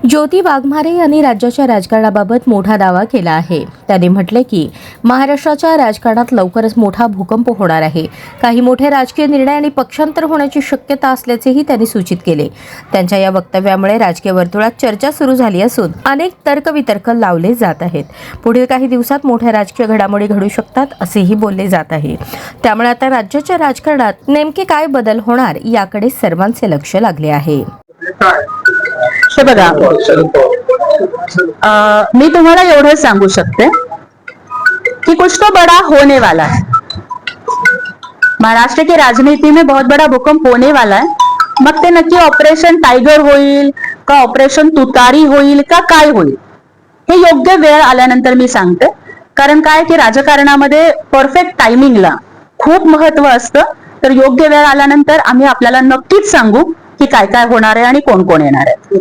ज्योती वाघमारे यांनी राज्याच्या राजकारणाबाबत मोठा दावा केला आहे. त्यांनी म्हटले की महाराष्ट्राच्या राजकारणात लवकरच मोठा भूकंप होणार आहे. काही मोठे राजकीय निर्णय आणि पक्षांतर होण्याची शक्यता असल्याचेही त्यांनी सूचित केले. त्यांच्या या वक्तव्यामुळे राजकीय वर्तुळात चर्चा सुरू झाली असून अनेक तर्कवितर्क लावले जात आहेत. पुढील काही दिवसात मोठ्या राजकीय घडामोडी घडू शकतात असेही बोलले जात आहे. त्यामुळे आता राज्याच्या राजकारणात नेमके काय बदल होणार याकडे सर्वांचे लक्ष लागले आहे. हे बघा, मी तुम्हाला एवढं सांगू शकते कि कुछ तो बड़ा होने वाला है. महाराष्ट्र की राजनीति में बहुत बड़ा भूकंप होने वाला है. मग ते नक्की ऑपरेशन टायगर होईल का ऑपरेशन तुतारी होईल का काय होईल हे योग्य वेळ आल्यानंतर मी सांगते. कारण काय की राजकारणामध्ये परफेक्ट टायमिंगला खूप महत्व असतं. तर योग्य वेळ आल्यानंतर आम्ही आपल्याला नक्कीच सांगू की काय काय होणार आहे आणि कोण कोण येणार आहे.